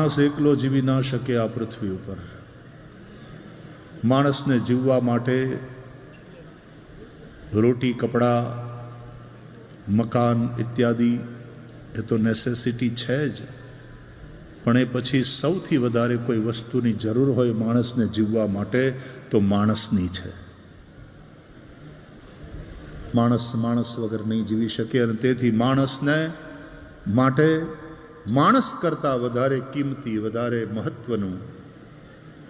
માણસ એકલો જીવી ના શકે આ પૃથ્વી ઉપર. માણસને જીવવા માટે રોટી, કપડાં, મકાન ઇત્યાદિ એ તો નેસેસિટી છે જ, પણ એ પછી સૌથી વધારે કોઈ વસ્તુની જરૂર હોય માણસને જીવવા માટે તો માણસની છે. માણસ વગર નહીં જીવી શકે, અને તેથી માણસને માટે માણસ કરતાં વધારે કિંમતી, વધારે મહત્વનું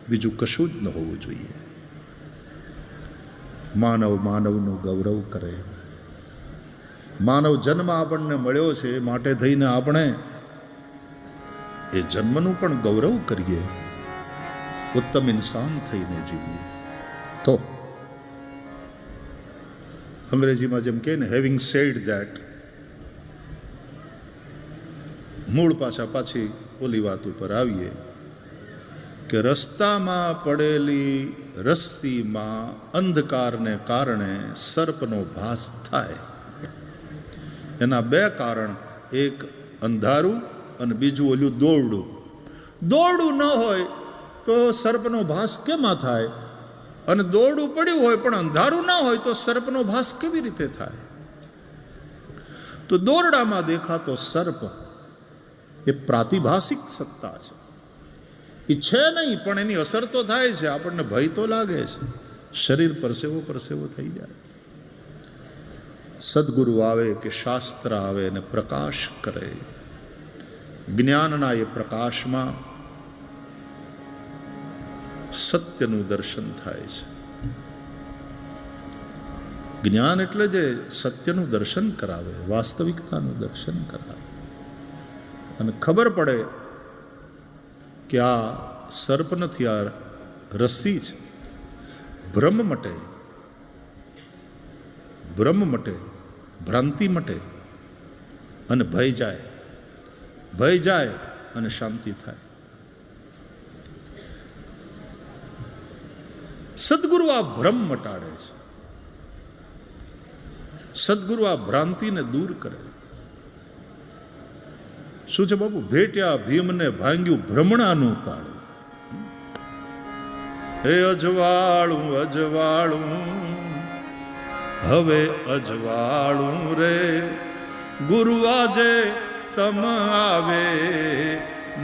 બીજું કશું જ ન હોવું જોઈએ. માનવ માનવનું ગૌરવ કરે. માનવ જન્મ આપણને મળ્યો છે, માટે થઈને આપણે એ જન્મનું પણ ગૌરવ કરીએ, ઉત્તમ ઇન્સાન થઈને જીવીએ. તો અંગ્રેજીમાં જેમ કહે ને, હેવિંગ સેડ ધેટ, મૂળ પાછી ઓલી વાત ઉપર આવીએ કે રસ્તામાં પડેલી રસ્સીમાં અંધકારને કારણે સર્પનો ભાસ થાય. એના બે કારણ, એક અંધારું અને બીજું ઓલું દોરડું. દોરડું ન હોય તો સર્પનો ભાસ કેમાં થાય? અને દોરડું પડ્યું હોય પણ અંધારું ના હોય તો સર્પનો ભાસ કેવી રીતે થાય? તો દોરડામાં દેખાતો સર્પ એ પ્રાતિભાસિક સત્તા છે. એ છે નહીં, પણ એની અસર તો થાય છે. આપણને ભય તો લાગે છે, શરીર પરસેવો થઈ જાય. સદગુરુ આવે કે શાસ્ત્ર આવે અને પ્રકાશ કરે, જ્ઞાનના એ પ્રકાશમાં સત્યનું દર્શન થાય છે. જ્ઞાન એટલે જે સત્યનું દર્શન કરાવે, વાસ્તવિકતાનું દર્શન કરાવે, અને ખબર પડે કે આ સર્પ નથી, આ રસ્સી છે. ભ્રમ મટે, ભ્રાંતિ મટે, અને ભય જાય અને શાંતિ થાય. સદગુરુ આ ભ્રમ મટાડે છે. સદગુરુ આ ભ્રાંતિને દૂર કરે. શું છે બાપુ? ભેટ્યા ભીમને ભાંગ્યું ભ્રમણાનું તાળું. હે અજવાળું હવે અજવાળું રે, ગુરુ આજે તમ આવે,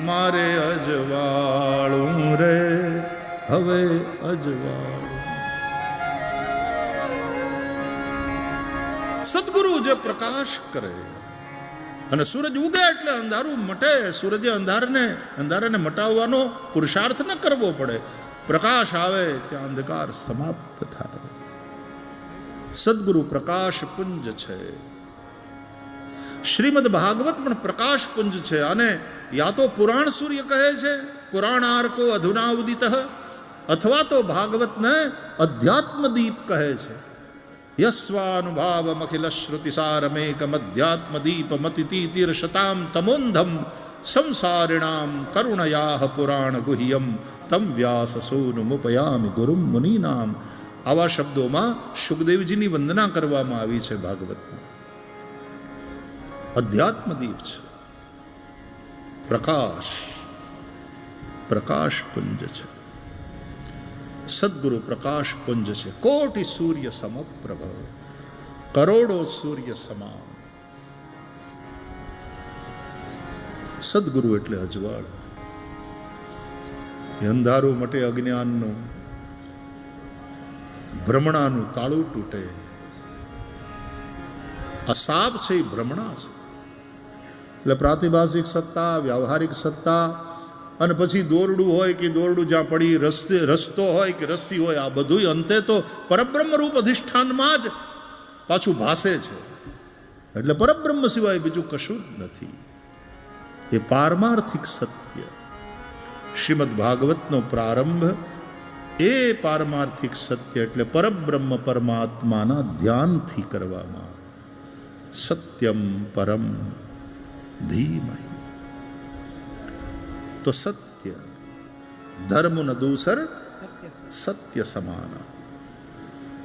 મારે અજવાળું રે, હવે અજવાળું. સદગુરુ જે પ્રકાશ કરે, અને સૂરજ ઉગે એટલે અંધારું મટે. સૂરજે અંધારાને મટાવવાનો પુરુષાર્થ ન કરવો પડે. પ્રકાશ આવે ત્યાં અંધકાર સમાપ્ત થાય. સદગુરુ પ્રકાશ પુંજ છે. શ્રીમદ ભાગવત પણ પ્રકાશ પુંજ છે. અને યા તો પુરાણ સૂર્ય કહે છે, પુરાણાર્કો અધુના ઉદિત, અથવા તો ભાગવતને અધ્યાત્મ દીપ કહે છે. યસ્વાનુભાવમ અખિલ શ્રુતિસારમેકમ અધ્યાત્મ દીપ મતિતીર શતામ તમોંધમ સંસારિણામ કરુણયાહ પુરાણ ગુહ્યમ તમ વ્યાસ સૂનુમુપયામિ ગુરુમ મુનિનામ. આવા શબ્દોમાં સુખદેવજીની વંદના કરવામાં આવી છે ભાગવતમાં. અધ્યાત્મ દીપ છે, પ્રકાશ પુંજ છે. સદગુરુ પ્રકાશ પુંજ છે. કોટિ સૂર્ય સમપ્રભ, કરોડો સૂર્ય સમાન. સદગુરુ એટલે અજવાળ. એ અંધારું મટે, અજ્ઞાનનું, ભ્રમણાનું તાળું તૂટે. આ સાપ છે એ ભ્રમણા છે. એટલે પ્રાતિભાસિક સત્તા, વ્યાવહારિક સત્તા, અને પછી દોરડું હોય કે દોરડું જ્યાં પડી, રસ્તો હોય કે રસ્તી હોય, આ બધું અંતે તો પરબ્રહ્મ રૂપ અધિષ્ઠાનમાં જ પાછું ભાસે છે. એટલે પરબ્રહ્મ સિવાય બીજું કશું જ નથી. એ પારમાર્થિક સત્ય. શ્રીમદ ભાગવતનો પ્રારંભ એ પારમાર્થિક સત્ય એટલે પરબ્રહ્મ પરમાત્માના ધ્યાનથી કરવામાં. સત્યમ પરમ ધીમહિ. તો સત્ય, ધર્મ ન દૂસર સત્ય સમાન.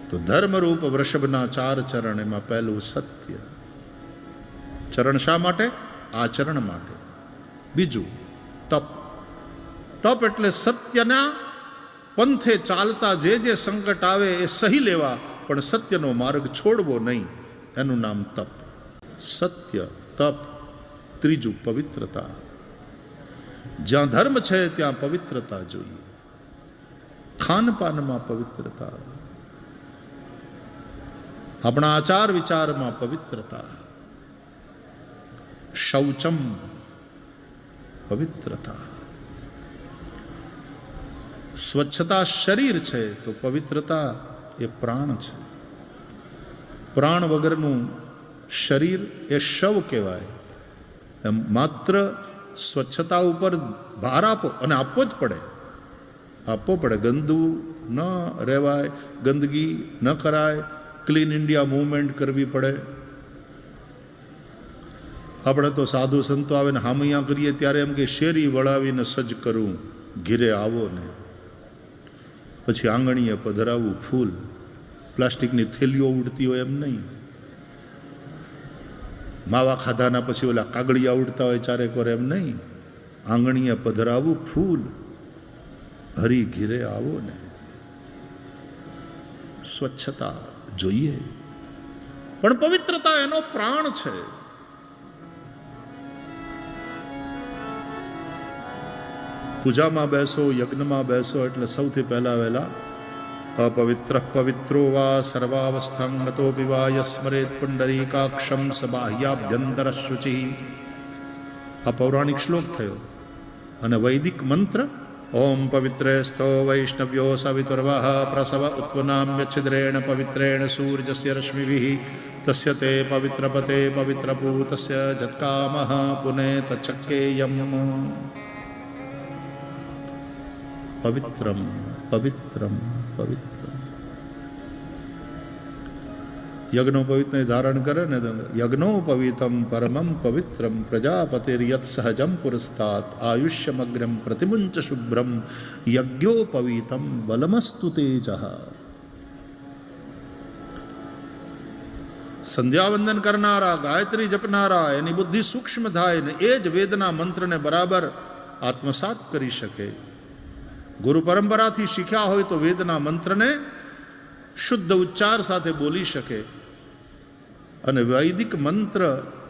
તો ધર્મરૂપ વૃષભના 4 ચરણ, એમાં પહેલું સત્ય. ચરણ શા માટે? આચરણ માટે. બીજું તપ. તપ એટલે સત્યના પંથે ચાલતા જે સંકટ આવે એ સહી લેવા, પણ સત્યનો માર્ગ છોડવો નહીં, એનું નામ તપ. સત્ય, તપ. ત્રીજું પવિત્રતા. જ્યાં ધર્મ છે ત્યાં પવિત્રતા જોઈએ. ખાનપાનમાં પવિત્રતા, આપણા આચાર વિચારમાં પવિત્રતા. શૌચમ પવિત્રતા. સ્વચ્છતા શરીર છે તો પવિત્રતા એ પ્રાણ છે. પ્રાણ વગરનું શરીર એ શવ કહેવાય. એમ માત્ર સ્વચ્છતા ઉપર ભાર આપો, અને આપવો જ પડે, આપવો પડે. ગંદુ ન રહેવાય, ગંદગી ન કરાય, ક્લીન ઇન્ડિયા મૂવમેન્ટ કરવી પડે. આપણે તો સાધુ સંતો આવે ને હામૈયા કરીએ ત્યારે એમ કે શેરી વળાવીને સજ કરું, ઘીરે આવો ને. પછી આંગણીએ પધરાવું ફૂલ. પ્લાસ્ટિકની થેલીઓ ઉડતી હોય એમ નહીં. માવા ખાધાના પછી ઓલા કાગળિયા ઉડતા હોય ચારે કોર એમ નહીં. આંગણીએ પધરાવું ફૂલ, હરી ઘીરે આવો ને. સ્વચ્છતા જોઈએ, પણ પવિત્રતા એનો પ્રાણ છે. પૂજામાં બેસો, યજ્ઞમાં બેસો એટલે સૌથી પહેલા વહેલા અપવિત્ર પવિત્રો વા સર્વાવસ્થં ગતોપી વા યસ્મરેત પુંડરીકાક્ષમ સબાહ્યાભ્યંતર શુચિ. આ પૌરાણિક શ્લોક થયો. અને વૈદિક મંત્ર ઓમ પવિત્રેસ્તો વૈષ્ણવ્યો સવિતુર્વઃ પ્રસવ ઉત્પન્નામ્ય છિદ્રેણ પવિત્રેણ સૂર્યસ્ય રશ્મિભિઃ તસ્ય તે પવિત્રપતે પવિત્રપૂતસ્ય જત્કામઃ પુનેત ચક્કેયમ. પવિત્રમ પવિત્રમ પવિત્રમ. યજ્ઞોપવિતને ધારણ કરે ને, યજ્ઞોપવિતમ પરમમ પવિત્રમ પ્રજાપતિર્યત સહજમ પુરસ્તાત આયુષ્યમગ્રમ પ્રતિમુંચ શુભ્રમ યજ્ઞોપવિતમ બલમસ્તુ તેજઃ. સંધ્યાવંદન કરનારા, ગાયત્રી જપનારા, એની બુદ્ધિ સૂક્ષ્મ થાય ને એ જ વેદના મંત્રને બરાબર આત્મસાત કરી શકે. ગુરુ પરંપરાથી શીખ્યા હોય તો વેદના મંત્રને શુદ્ધ ઉચ્ચાર સાથે બોલી શકે. અને વૈદિક મંત્ર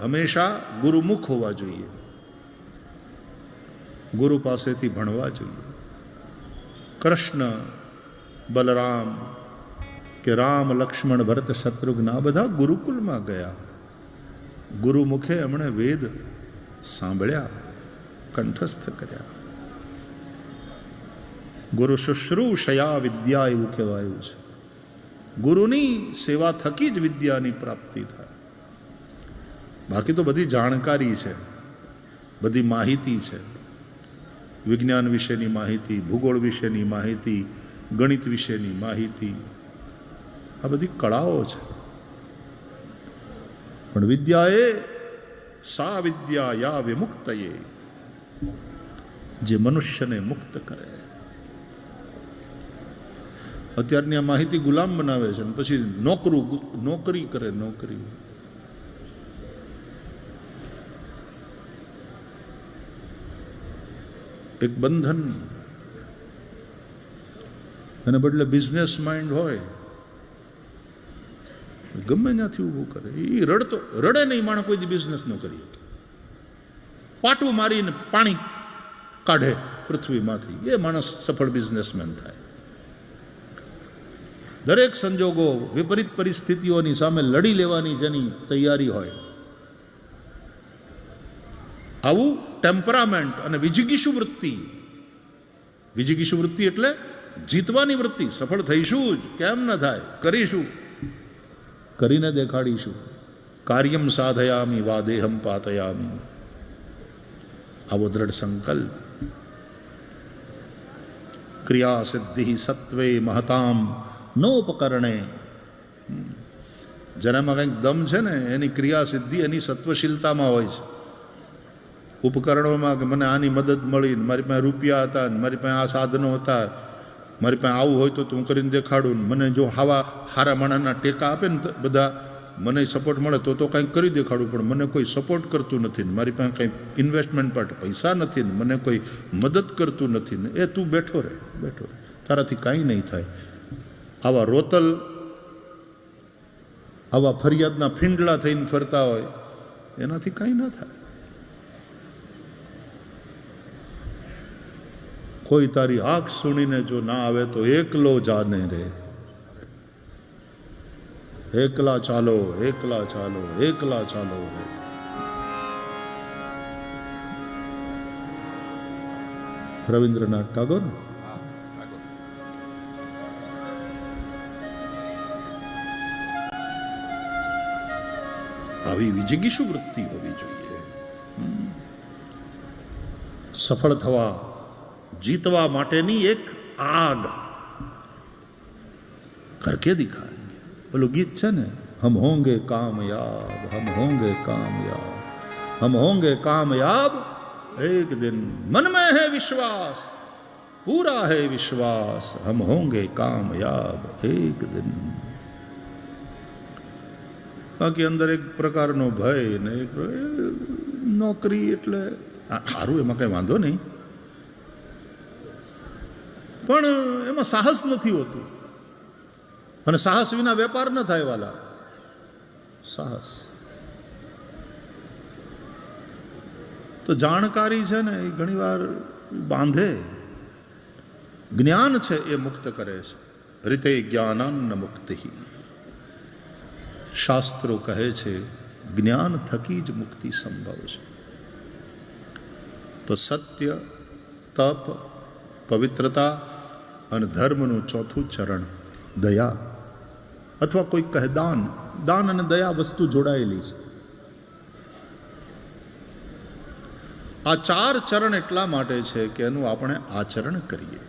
હંમેશા ગુરુમુખ હોવા જોઈએ, ગુરુ પાસેથી ભણવા જોઈએ. કૃષ્ણ, બલરામ કે રામ, લક્ષ્મણ, ભરત, શત્રુઘ્ન આ બધા ગુરુકુલમાં ગયા. ગુરુમુખે એમણે વેદ સાંભળ્યા, કંઠસ્થ કર્યા. ગુરુ શુશ્રૂષયા વિદ્યા એવું કહેવાયું છે. ગુરુની સેવા થકી જ વિદ્યાની પ્રાપ્તિ થાય. બાકી તો બધી જાણકારી છે, બધી માહિતી છે. વિજ્ઞાન વિશેની માહિતી, ભૂગોળ વિશેની માહિતી, ગણિત વિશેની માહિતી, આ બધી કળાઓ છે. પણ વિદ્યાએ સા વિદ્યા યા વિમુક્તયે, જે મનુષ્યને મુક્ત કરે. અત્યારની આ માહિતી ગુલામ બનાવે છે ને પછી નોકરી કરે. નોકરી એક બંધન. એને બદલે બિઝનેસ માઇન્ડ હોય, ગમે ત્યાંથી ઊભું કરે. એ રડે નહીં માણસ કોઈ બિઝનેસ ન કરી શકે. પાટું મારીને પાણી કાઢે પૃથ્વીમાંથી, એ માણસ સફળ બિઝનેસમેન થાય. દરેક સંજોગો, વિપરીત પરિસ્થિતિઓની સામે લડી લેવાની જેની તૈયારી હોય, આવું ટેમ્પરામેન્ટ અને વિજિગીષુ વૃત્તિ. વિજિગીષુ વૃત્તિ એટલે જીતવાની વૃત્તિ. સફળ થઈશું જ, કેમ ન થાય, કરીશું, કરીને દેખાડીશું. કાર્યમ સાધયામી વા દેહમ પાતયામી, આવો દ્રઢ સંકલ્પ. ક્રિયા સિદ્ધિ સત્વે મહતામ નોપકરણે. જેનામાં કંઈક દમ છે ને એની ક્રિયા સિદ્ધિ એની સત્વશીલતામાં હોય છે. ઉપકરણોમાં કે મને આની મદદ મળી, મારી પાસે રૂપિયા હતા, મારી પાસે આ સાધનો હતા, મારી પાસે આવું હોય તો હું કરીને દેખાડું, મને જો હારા માણસના ટેકા આપે ને બધા મને સપોર્ટ મળે તો કંઈક કરી દેખાડું, પણ મને કોઈ સપોર્ટ કરતું નથી ને મારી પાસે કંઈ ઇન્વેસ્ટમેન્ટ માટે પૈસા નથી ને મને કોઈ મદદ કરતું નથી ને એ તું બેઠો રહે, તારાથી કાંઈ નહીં થાય. આવા રોતલ, આવા ફરિયાદના ફીંડલા થઈને ફરતા હોય એનાથી કાંઈ ના થાય. કોઈ તારી આંખ સુણીને જો ના આવે તો એકલો જાને રે, એકલા ચાલો, એકલા ચાલો, એકલા ચાલો રે. રવિન્દ્રનાથ ટાગોર. આવી વિજિગીષુ વૃત્તિ હોવી જોઈએ. સફળ થવા, જીતવા માટેની એક આગ કરકે દિખાएंगे. પેલું ગીત છે ને, હમ હોંગે કામયાબ, હમ હોંગે કામયાબ, હમ હોંગે કામયાબ એક દિન, મન में है विश्वास, पूरा है विश्वास, हम होंगे कामयाब एक दिन. બાકી અંદર એક પ્રકારનો ભય ને એક નોકરી એટલે સારું, એમાં કંઈ વાંધો નહીં, પણ એમાં સાહસ નથી હોતું. અને સાહસ વિના વેપાર ન થાય વાલા. સાહસ તો જાણકારી છે ને એ ઘણીવાર બાંધે, જ્ઞાન છે એ મુક્ત કરે છે. રીતે જ્ઞાનાન્ન મુક્તિ. શાસ્ત્રો કહે છે જ્ઞાન થકી જ મુક્તિ સંભવ છે. તો સત્ય, તપ, પવિત્રતા અને ધર્મનું ચોથું ચરણ દયા, અથવા કોઈ કહે દાન. દાન અને દયા વસ્તુ જોડાયેલી છે. આ 4 ચરણ એટલા માટે છે કે એનું આપણે આચરણ કરીએ.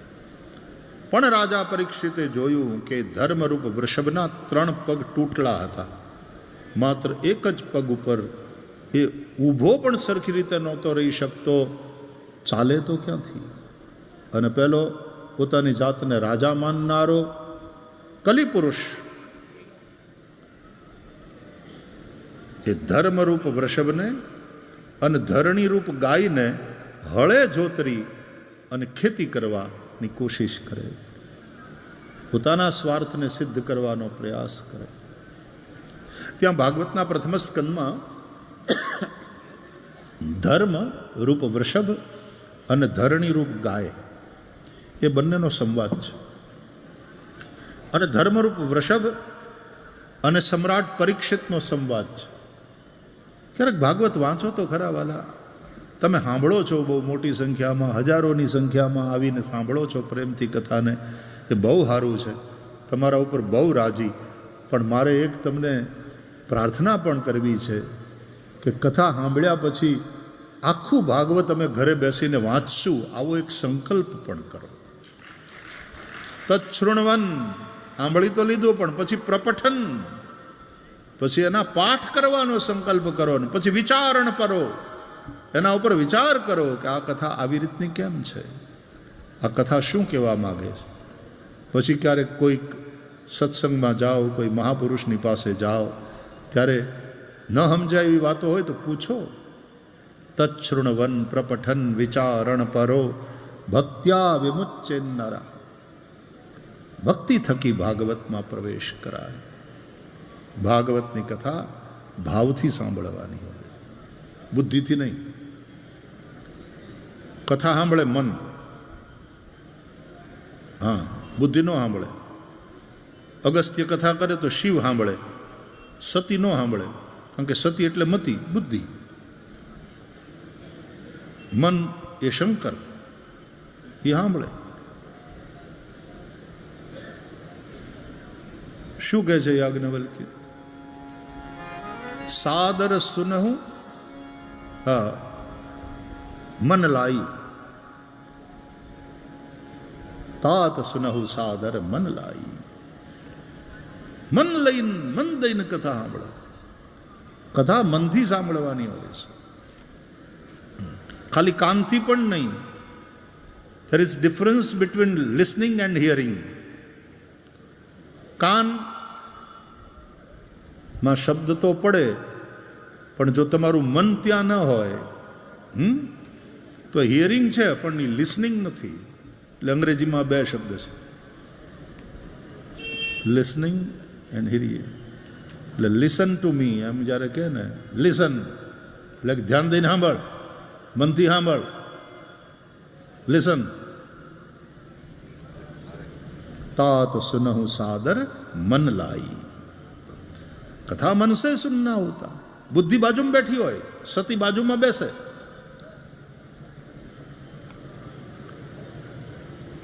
પણ રાજા પરીક્ષિતે જોયું કે ધર્મરૂપ વૃષભના 3 પગ તૂટલા હતા. માત્ર એક જ પગ ઉપર એ ઊભો પણ સરખી રીતે નહોતો રહી શકતો, ચાલે તો ક્યાંથી. અને પેલો પોતાની જાતને રાજા માનનારો કલિપુરુષ એ ધર્મરૂપ વૃષભને અને ધરણીરૂપ ગાયને હળે જોતરી અને ખેતી કરવાની કોશિશ કરે, પોતાના સ્વાર્થને સિદ્ધ કરવાનો પ્રયાસ કરે. ત્યાં ભાગવતના પ્રથમ સ્કંદમાં ધર્મ રૂપ વૃષભ અને ધરણી રૂપ ગાય એ બંનેનો સંવાદ છે. અને ધર્મરૂપ વૃષભ અને સમ્રાટ પરીક્ષિતનો સંવાદ છે. ક્યારેક ભાગવત વાંચો તો ખરા વાલા. તમે સાંભળો છો બહુ મોટી સંખ્યામાં, હજારોની સંખ્યામાં આવીને સાંભળો છો પ્રેમથી કથાને, એ બહુ સારું છે, તમારા ઉપર બહુ રાજી. પણ મારે એક તમને પ્રાર્થના પણ કરવી છે કે કથા સાંભળ્યા પછી આખું ભાગવત અમે ઘરે બેસીને વાંચશું, આવો એક સંકલ્પ પણ કરો. તત્શૃણવન, સાંભળી તો લીધું, પણ પછી પ્રપઠન, પછી એના પાઠ કરવાનો સંકલ્પ કરો ને પછી વિચારણ કરો, એના ઉપર વિચાર કરો કે આ કથા આવી રીતની કેમ છે, આ કથા શું કહેવા માગે છે. પછી ક્યારેક કોઈક સત્સંગમાં જાઓ, કોઈ મહાપુરુષની પાસે જાઓ, ત્યારે ન સમજાય એવી વાતો હોય તો પૂછો. તત્શૃણવન પ્રપઠન વિચારણ પરો ભક્ત્યા વિમુચ્ચેન્નરા. ભક્તિ થકી ભાગવતમાં પ્રવેશ કરાય. ભાગવતની કથા ભાવથી સાંભળવાની હોય, બુદ્ધિથી નહીં. કથા સાંભળે મન, હા, બુદ્ધિ ન સાંભળે. અગસ્ત્ય કથા કરે તો શિવ સાંભળે, સતી ન સાંભળે, કારણ કે સતી એટલે મતિ, બુદ્ધિ. મન એ શંકર, એ સાંભળે. શું કહે છે યાજ્ઞવલ્ક્ય? સાદર સુનહુ હા મન લાઈ, તાત સુનહુ સાદર મન લાઈ. મન લઈને, મન દઈને કથા સાંભળો. કથા મનથી સાંભળવાની હોય છે, ખાલી કાનથી પણ નહીં. There is difference between listening and hearing. કાન માં શબ્દ તો પડે, પણ જો તમારું મન ત્યાં ન હોય તો હિયરિંગ છે પણ લિસનિંગ નથી. એટલે અંગ્રેજીમાં બે શબ્દ છે, લિસનિંગ એન્ડ હિયરિંગ. એટલે લિસન ટુ મી એમ જ્યારે કહે ને, લિસન એટલે ધ્યાન દઈને સાંભળ, મનથી સાંભળ, લિસન. तात सुनहु सादर मन लाई, कथा मन से सुनना होता. बुद्धि बाजूમાં બેઠી હોય, સતી બાજુમાં બેસે.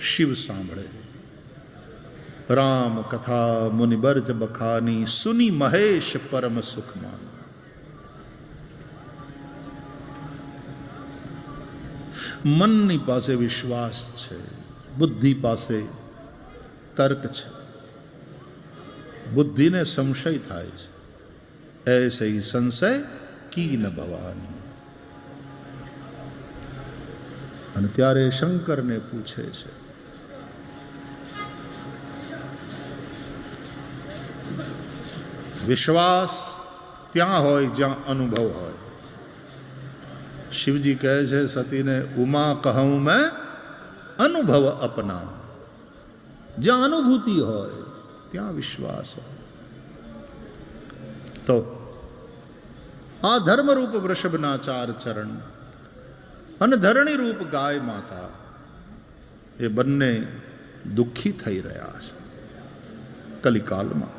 શિવ સાંભળે. રામ કથા મુનિ બરજ બખાની, સુની મહેશ પરમ સુખમાન. મનની પાસે વિશ્વાસ છે, બુદ્ધિ પાસે તર્ક છે, બુદ્ધિને સંશય થાય છે. ऐसे ही संशय की न भवानी. અને ત્યારે શંકરને પૂછે છે, વિશ્વાસ ત્યાં હોય જ્યાં અનુભવ હોય. શિવજી કહે છે સતીને, ઉમા કહું મેં અનુભવ અપના. જ્યાં અનુભૂતિ હોય ત્યાં વિશ્વાસ હોય. તો આ ધર્મરૂપ વૃષભના 4 ચરણ અને ધરણી રૂપ ગાય માતા એ બંને દુઃખી થઈ રહ્યા છે કલિકાલમાં.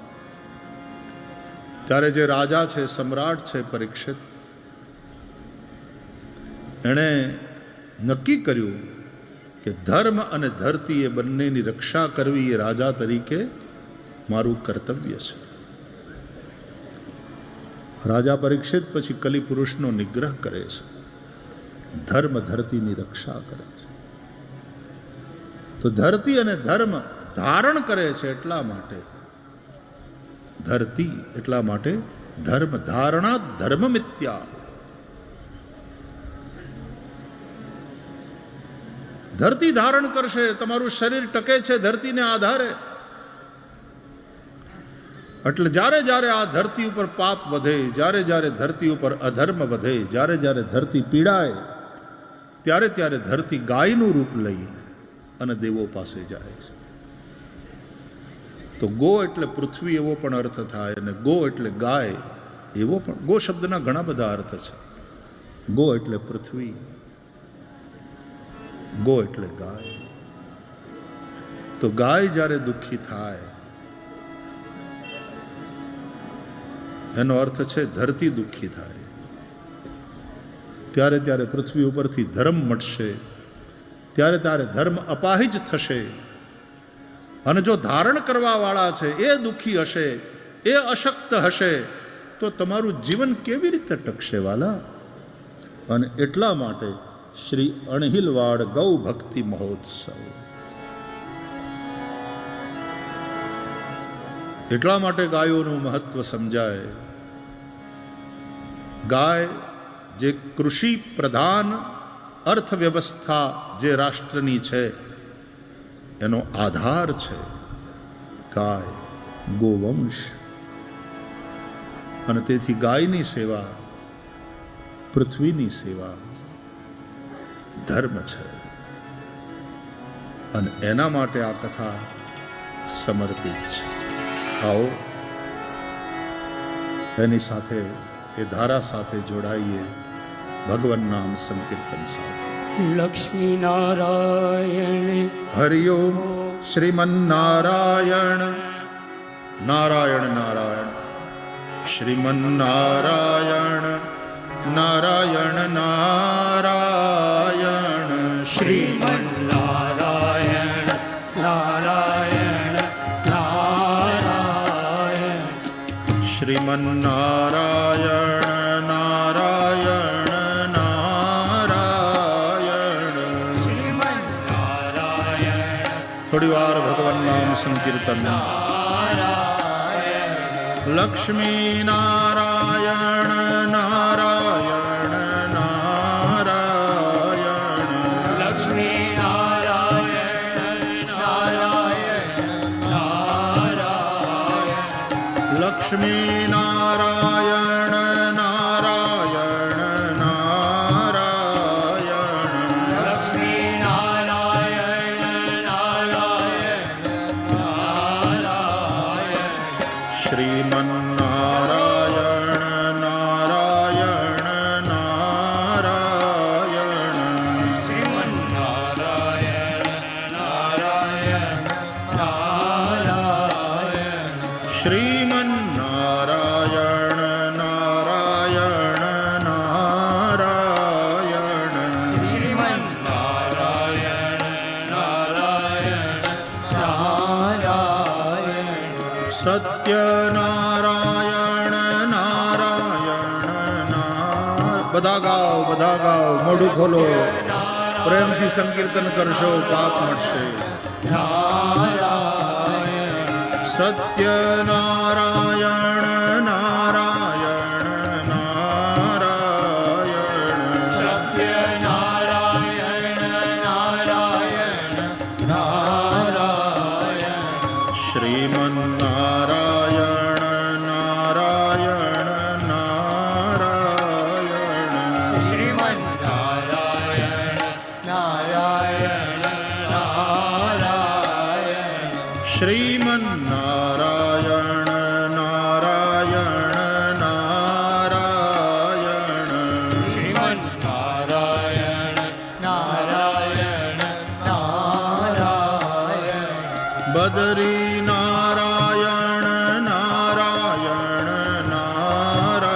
ત્યારે જે રાજા છે, સમ્રાટ છે પરીક્ષિત, એણે નક્કી કર્યું કે ધર્મ અને ધરતી એ બંનેની રક્ષા કરવી એ રાજા તરીકે મારું કર્તવ્ય છે. રાજા પરીક્ષિત પછી કલિપુરુષનો નિગ્રહ કરે છે, ધર્મ ધરતીની રક્ષા કરે છે. તો ધરતી અને ધર્મ ધારણ કરે છે એટલા માટે ધરતી, એટલા માટે ધર્મ ધારણા ધર્મ મિત્યા. ધરતી ધારણ કરશે, તમારું શરીર ટકે છે ધરતીને આધારે. એટલે જ્યારે જ્યારે આ ધરતી ઉપર પાપ વધે, જ્યારે જ્યારે ધરતી ઉપર અધર્મ વધે, જ્યારે જ્યારે ધરતી પીડાય, ત્યારે ત્યારે ધરતી ગાયનું રૂપ લઈ અને દેવો પાસે જાય છે. તો ગો એટલે પૃથ્વી એવો પણ અર્થ થાય, અને ગો એટલે ગાય એવો પણ. ગો શબ્દના ઘણા બધા અર્થ છે. ગો એટલે પૃથ્વી, ગો એટલે ગાય. તો ગાય જ્યારે દુઃખી થાય એનો અર્થ છે ધરતી દુઃખી થાય, ત્યારે ત્યારે પૃથ્વી ઉપરથી ધર્મ મટશે, ત્યારે ત્યારે ધર્મ અપાહિજ થશે. અને જો ધારણ કરવા વાળા છે એ દુઃખી હશે, એ અશક્ત હશે, તો તમારું જીવન કેવી રીતે ટકશે વાલા? અને એટલા માટે શ્રી અણહિલવાડ ગૌ ભક્તિ મહોત્સવ, એટલા માટે ગાયોનું મહત્વ સમજાય. ગાય જે કૃષિ પ્રધાન અર્થવ્યવસ્થા જે રાષ્ટ્રની છે એનો આધાર છે. ગાય, ગોવંશ. અને તેથી ગાયની સેવા, પૃથ્વીની સેવા ધર્મ છે. અને એના માટે આ કથા સમર્પિત છે. આવો એની સાથે, એ ધારા સાથે જોડાઈએ ભગવાન નામ સંકીર્તન સાથે. લક્ષ્મી નારાયણ હરિઓમ. શ્રીમન્નારાયણ નારાયણ નારાયણ, શ્રીમન્નારાયણ નારાયણ નારાયણ, શ્રીમન્નારાયણ નારાયણ નારાયણ, શ્રીમન્નારાયણ નારાયણ નારાયણ, શ્રીમન્નારાયણ. થોડી વાર ભગવાન નામ સંકીર્તન. લક્ષ્મી નારાયણ નારાયણ નારાયણ, લક્ષ્મી નારાયણ નારાયણ નારાયણ, લક્ષ્મી નારાયણ શ્રીમન્નારાયણ નારાયણ નારાયણ શ્રીમન્નારાયણ નારાયણ નારાયણ સત્યનારાયણ નારાયણ બધા ગાઓ મોઢું ખોલો પ્રેમથી સંકીર્તન કરશો પાપ મળશે સત્યનારાયણ નારાયણ નારાયણ શ્રીમન્નારાયણ નારાયણ નારાયણ શ્રીમન્નારાયણ નારાયણ નારાયણ બદરી નારાયણ નારાયણ નારાયણ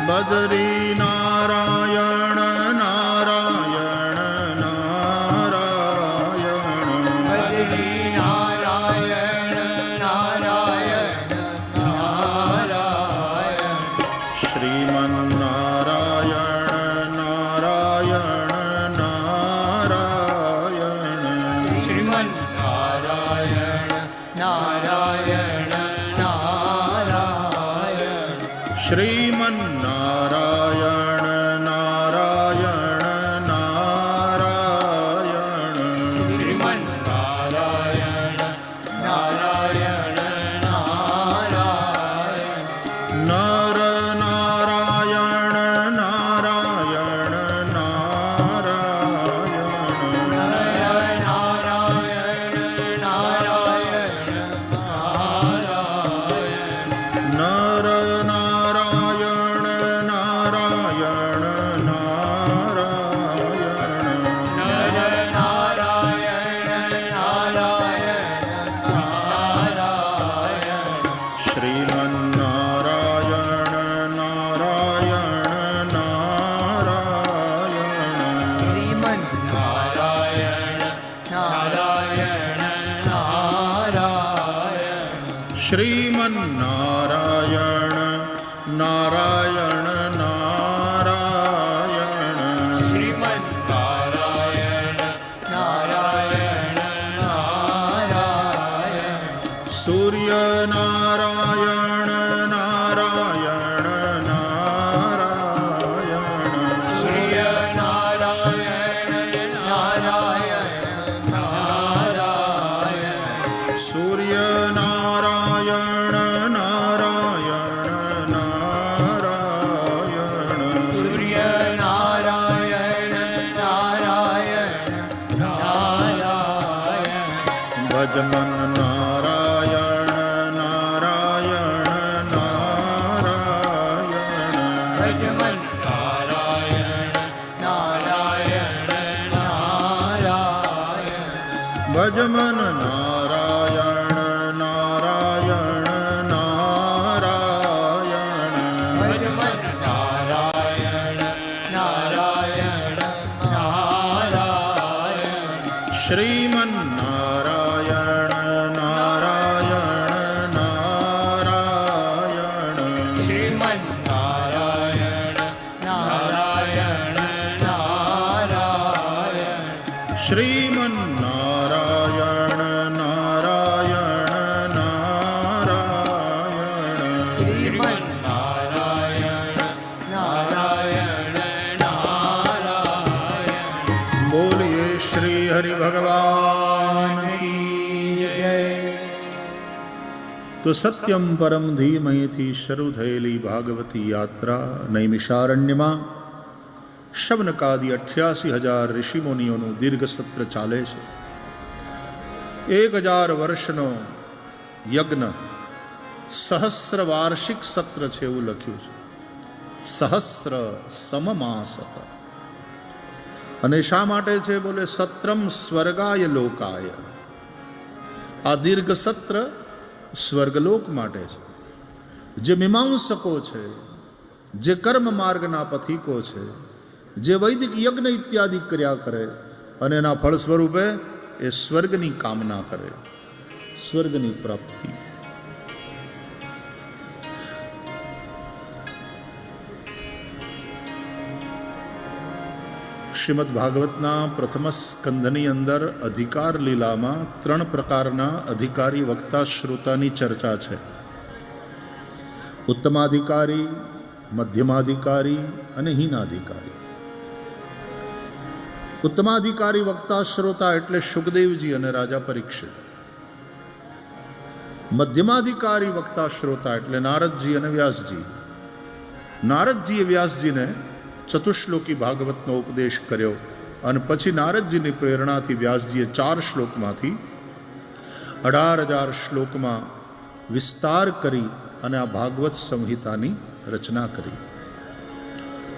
બદરી નારાયણ નારાયણ શ્રીમન્નારાયણ નારાયણ નારાયણ શ્રીમન્નારાયણ નારાયણ નર નારાયણ નારાયણ નર નારાયણ નારાયણ શ્રીમન્નારાયણ નારાયણ શ્રીમન્નારાયણ નારાયણ સૂર્યનારાયણ નારાયણ સૂર્યનારાયણ નારાયણ ભજમન નારાયણ નારાયણ ભજમન નારાયણ નારાયણ શ્રીમન્નારાયણ નારાયણ શ્રીમન્નારાયણ નારાયણ બોલીએ શ્રી હરિ ભગવાન કી જય। તો સત્યમ પરમ ધીમહીથી શરૂ થયેલી ભાગવતી યાત્રા નૈમિષારણ્યમાં શવનકાદી 88,000 ઋષિમુનિઓનું દીર્ઘ સત્ર ચાલે છે. 1000 વર્ષનો યજ્ઞ, સહસ્ર વાર્ષિક સત્ર છે એવું લખ્યું છે. સહસ્ર સમમાસ હતા. અને શા માટે છે? બોલે સત્રમ સ્વર્ગાય લોકાય. આ દીર્ઘ સત્ર સ્વર્ગલોક માટે છે. જે મીમાંસકો છે, જે કર્મ માર્ગના પથિકો છે, જે વૈદિક યજ્ઞ ઇત્યાદિ કર્યા કરે અને એના ફળ સ્વરૂપે એ સ્વર્ગની કામના કરે, સ્વર્ગની પ્રાપ્તિ. શ્રીમદ ભાગવતના પ્રથમ સ્કંધની અંદર અધિકાર લીલામાં 3 પ્રકારના અધિકારી વક્તા શ્રોતાની ચર્ચા છે. ઉત્તમાધિકારી, મધ્યમાધિકારી અને હીનાધિકારી. ઉત્તમાધિકારી વક્તા શ્રોતા એટલે શુકદેવજી અને રાજા પરીક્ષિત. મધ્યમાધિકારી વક્તા શ્રોતા એટલે નારદજી અને વ્યાસજી. નારદજીએ વ્યાસજીને ચતુશ્લોકી ભાગવતનો ઉપદેશ કર્યો અને પછી નારદજીની પ્રેરણાથી વ્યાસજીએ 4 શ્લોકમાંથી 18,000 શ્લોકમાં વિસ્તાર કરી અને આ ભાગવત સંહિતાની રચના કરી.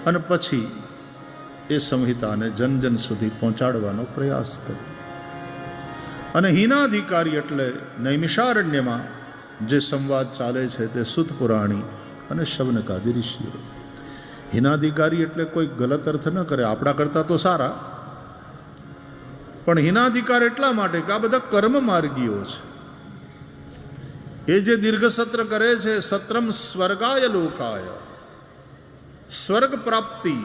અને પછી એ સંહિતાને જન જન સુધી પહોંચાડવાનો પ્રયાસ કર્યો. અને હીનાધિકારી એટલે નૈમિષારણ્યમાં જે સંવાદ ચાલે છે તે સુત પુરાણી અને શવનકાદી ઋષિઓ. હીનાધિકારી એટલે કોઈ ગલત અર્થ ન કરે, આપણા કરતા તો સારા, પણ હીનાધિકાર એટલા માટે કે આ બધા કર્મ માર્ગીઓ છે. એ જે દીર્ઘ સત્ર કરે છે, સત્રમ સ્વર્ગાય લોકાય, સ્વર્ગ પ્રાપ્તિ,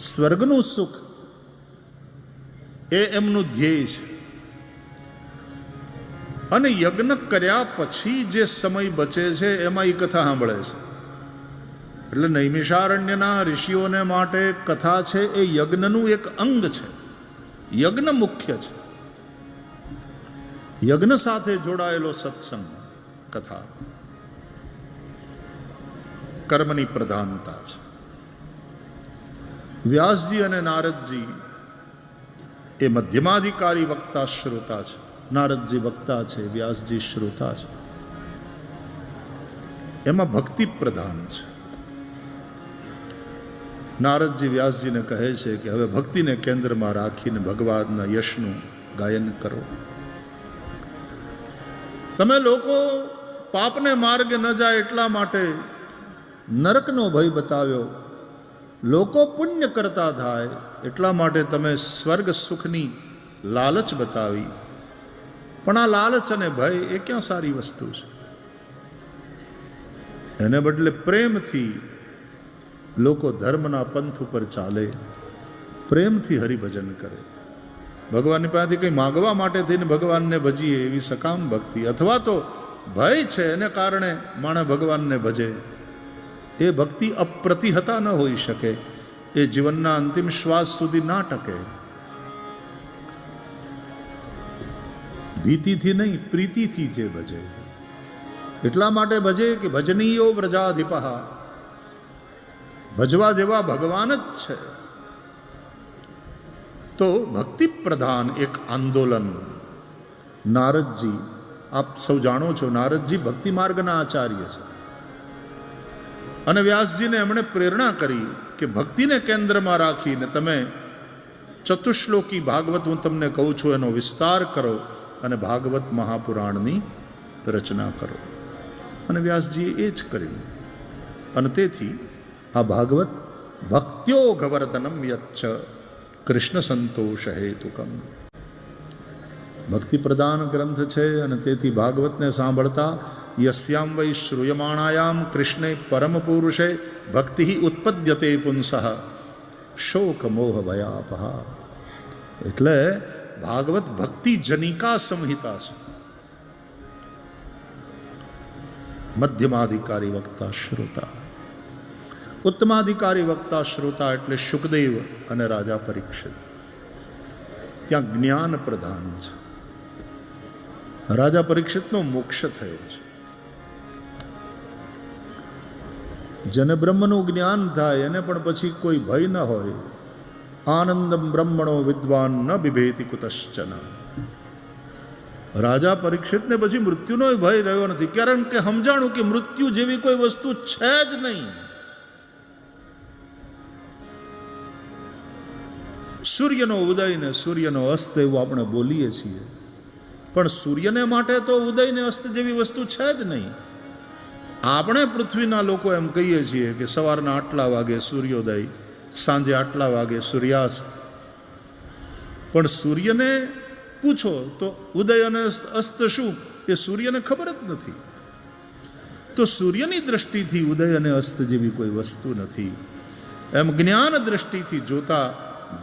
સ્વર્ગનું સુખ, એ એમનું ધ્યેય છે. અને યજ્ઞ કર્યા પછી જે સમય બચે છે એમાં એ કથા સાંભળે છે. એટલે નૈમિષારણ્યના ઋષિઓને માટે કથા છે એ યજ્ઞનું એક અંગ છે. યજ્ઞ મુખ્ય છે. યજ્ઞ સાથે જોડાયેલો સત્સંગ, કથા, કર્મની પ્રધાનતા છે. વ્યાસજી અને નારદજી એ મધ્યમાધિકારી વક્તા શ્રોતા છે. નારદજી વક્તા છે, વ્યાસજી શ્રોતા છે. એમાં ભક્તિ પ્રધાન છે. નારદજી વ્યાસજીને કહે છે કે હવે ભક્તિને કેન્દ્રમાં રાખીને ભગવાનના યશનું ગાયન કરો. તમે લોકો પાપને માર્ગે ન જાય એટલા માટે નરકનો ભય બતાવ્યો. લોકો પુણ્ય કરતા થાય એટલા માટે તમે સ્વર્ગ સુખની લાલચ બતાવી. પણ આ લાલચ અને ભય એ ક્યાં સારી વસ્તુ છે? એને બદલે પ્રેમથી લોકો ધર્મના પંથ ઉપર ચાલે, પ્રેમથી હરિભજન કરે. ભગવાનની પાસેથી કંઈ માગવા માટે થઈને ભગવાનને ભજીએ એવી સકામ ભક્તિ, અથવા તો ભય છે એને કારણે માણસ ભગવાનને ભજે, એ ભક્તિ અપ્રતિહતા ન હોઈ શકે. એ જીવનના અંતિમ શ્વાસ સુધી ના ટકે. ભીતિથી નહીં, પ્રીતિથી જે ભજે. એટલા માટે ભજે કે ભજનીયો વ્રજાધિપા, ભજવા જેવા ભગવાન જ છે. તો ભક્તિ પ્રધાન એક આંદોલન. નારદજી, આપ સૌ જાણો છો, નારદજી ભક્તિ માર્ગના આચાર્ય છે. અને વ્યાસજીને એમણે પ્રેરણા કરી કે ભક્તિને કેન્દ્રમાં રાખીને તમે ચતુશ્લોકી ભાગવત, હું તમને કહું છું, એનો વિસ્તાર કરો અને ભાગવત મહાપુરાણની રચના કરો. અને વ્યાસજીએ એ જ કર્યું. અને તેથી આ ભાગવત ભક્ત્યો ગવર્ધનમ યચ્છ કૃષ્ણ સંતોષ હેતુકમ, ભક્તિ પ્રધાન ગ્રંથ છે. અને તેથી ભાગવતને સાંભળતા યસ્યામ વૈ શ્રૂયમાણાયામ કૃષ્ણે પરમ પુરુષે ભક્તિ ઉત્પદ્યતે પુંસઃ શોક મોહ ભયાપહા. એટલે ભાગવત ભક્તિ જનિકા સંહિતા છે. મધ્યમાધિકારી વક્તા શ્રોતા. ઉત્તમાધિકારી વક્તા શ્રોતા એટલે શુકદેવ અને રાજા પરીક્ષિત. ત્યાં જ્ઞાન પ્રધાન છે. રાજા પરીક્ષિતનો મોક્ષ થયો છે. જેને બ્રહ્મનું જ્ઞાન થાય એને પણ પછી કોઈ ભય ન હોય, આનંદમ બ્રહ્મણો વિદ્વાન ન બિભેતિ કુતશ્ચન. રાજા પરીક્ષિતને પછી મૃત્યુનો ભય રહ્યો નથી, કારણ કે સમજાણું કે મૃત્યુ જેવી કોઈ વસ્તુ છે જ નહીં. સૂર્યનો ઉદય ને સૂર્યનો અસ્ત એવું આપણે બોલીએ છીએ, પણ સૂર્યને માટે તો ઉદય ને અસ્ત જેવી વસ્તુ છે જ નહીં. આપણે પૃથ્વીના લોકો એમ કહીએ છીએ કે સવારના આટલા વાગે સૂર્યોદય, સાંજે આટલા વાગે સૂર્યાસ્ત. પણ સૂર્યને પૂછો તો ઉદય અને અસ્ત શું એ સૂર્યને ખબર જ નથી. તો સૂર્યની દ્રષ્ટિથી ઉદય અને અસ્ત જેવી કોઈ વસ્તુ નથી. એમ જ્ઞાન દ્રષ્ટિથી જોતા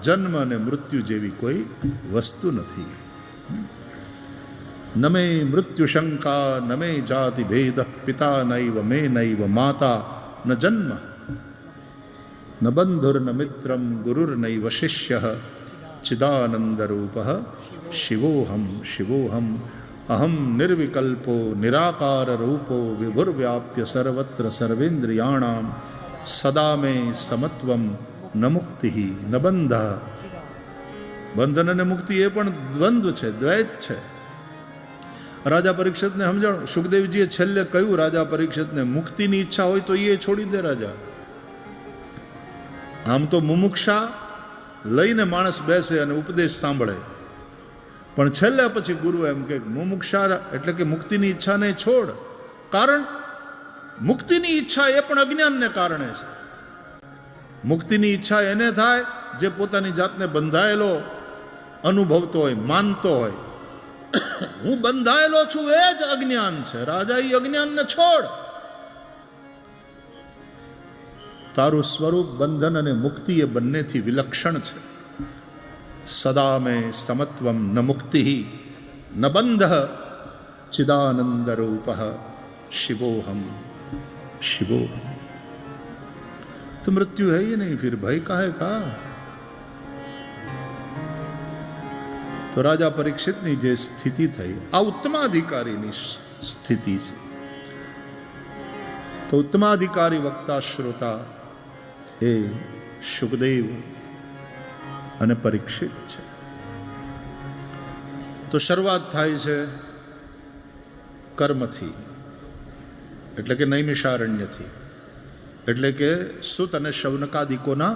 જન્મ અને મૃત્યુ જેવી કોઈ વસ્તુ નથી. ન મે મૃત્યુ શંકા ન મે જાતિ ભેદ પિતા નૈવ મે નૈવ માતા ન જન્મ ન બંધુર્ન મિત્રમ ગુરુર્નૈવ શિષ્ય ચિદાનંદ રૂપ શિવોહમ શિવોહમ અહમ નિર્વિકલ્પો નિરાકાર રૂપો વિભુર્વ્યાપ્ય સર્વત્ર સર્વેન્દ્રિયાણામ સદા મે સમત્વમ ન મુક્તિ ન બંધ. બંધન અને મુક્તિ એ પણ દ્વંદ્વ છે, દ્વૈત છે. રાજા પરીક્ષિતને સમજાણું. સુખદેવજીએ છેલ્લે કહ્યું રાજા પરીક્ષિતને, મુક્તિની ઈચ્છા હોય તો એ છોડી દે રાજા. આમ તો મુમુક્ષા લઈને માણસ બેસે અને ઉપદેશ સાંભળે, પણ છેલ્લે પછી ગુરુ એમ કે મુમુક્ષા એટલે કે મુક્તિની ઈચ્છાને છોડ. કારણ મુક્તિની ઈચ્છા એ પણ અજ્ઞાનને કારણે છે. મુક્તિની ઈચ્છા એને થાય જે પોતાની જાતને બંધાયેલો અનુભવતો હોય, માનતો હોય. હું બંધાયેલો છું એ જ અજ્ઞાન છે. રાજા એ અજ્ઞાનને છોડ. તારું સ્વરૂપ બંધન અને મુક્તિ એ બંનેથી વિલક્ષણ છે. સદા મે સમત્વમ ન મુક્તિ ન બંધ ચિદાનંદ રૂપ શિવોહમ શિવોહમ. तो मृत्यु है ही नहीं, फिर भय काहे का. તો રાજા પરીક્ષિતની જે સ્થિતિ થઈ આ ઉત્તમાધિકારીની સ્થિતિ છે. તો ઉત્તમાધિકારી વક્તા શ્રોતા એ સુખદેવ અને પરીક્ષિત છે. તો શરૂઆત થાય છે કર્મથી, એટલે કે નૈમિષારણ્યથી, એટલે કે સુત અને શૌનકાદિકોના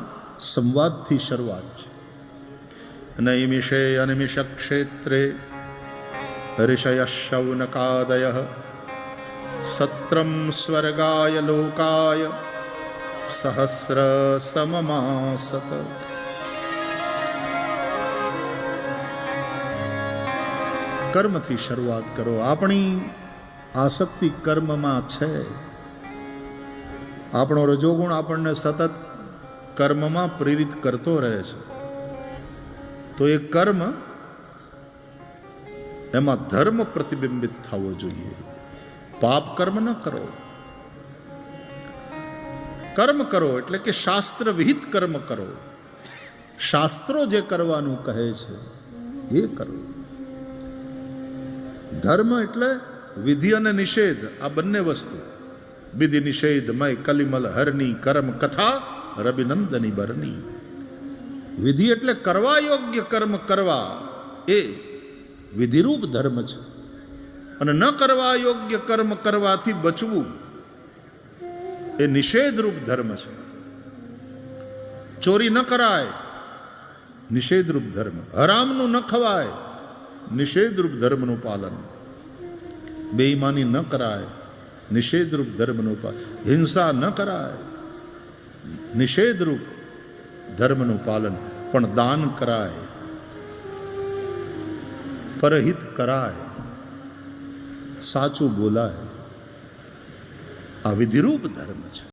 સંવાદથી શરૂઆત છે. નૈમિષે અનિમિષ ક્ષેત્રે ઋષય શૌનકાદય સત્રમ સ્વર્ગાય લોકાય સહસ્ર સમમાસત. કર્મથી શરૂઆત કરો. આપણી આસક્તિ કર્મમાં છે. આપણો રજોગુણ આપણને સતત કર્મમાં પ્રેરિત કરતો રહે છે. તો એ કર્મ એમાં ધર્મ પ્રતિબિંબિત થવો જોઈએ. પાપ કર્મ ન કરો. કર્મ કરો એટલે કે શાસ્ત્ર વિહિત કર્મ કરો. શાસ્ત્રો જે કરવાનું કહે છે એ કરો. ધર્મ એટલે વિધિ અને નિષેધ, આ બંને વસ્તુ. વિધિ નિષેધમય કલિમલ હરની કર્મ કથા રવિનંદની બરની. વિધિ એટલે કરવા યોગ્ય કર્મ કરવા, એ વિધિરૂપ ધર્મ છે. અને ન કરવા યોગ્ય કર્મ કરવાથી બચવું એ નિષેધરૂપ ધર્મ છે. ચોરી ન કરાય, નિષેધરૂપ ધર્મ. હરામનું ન ખવાય, નિષેધરૂપ ધર્મનું પાલન. બેઈમાની ન કરાય, નિષેધરૂપ ધર્મનું પાલન. હિંસા ન કરાય, નિષેધરૂપ ધર્મનું પાલન. પણ દાન કરાય, પરહિત કરાય, સાચું બોલાય. આ વિધિરૂપ ધર્મ છે.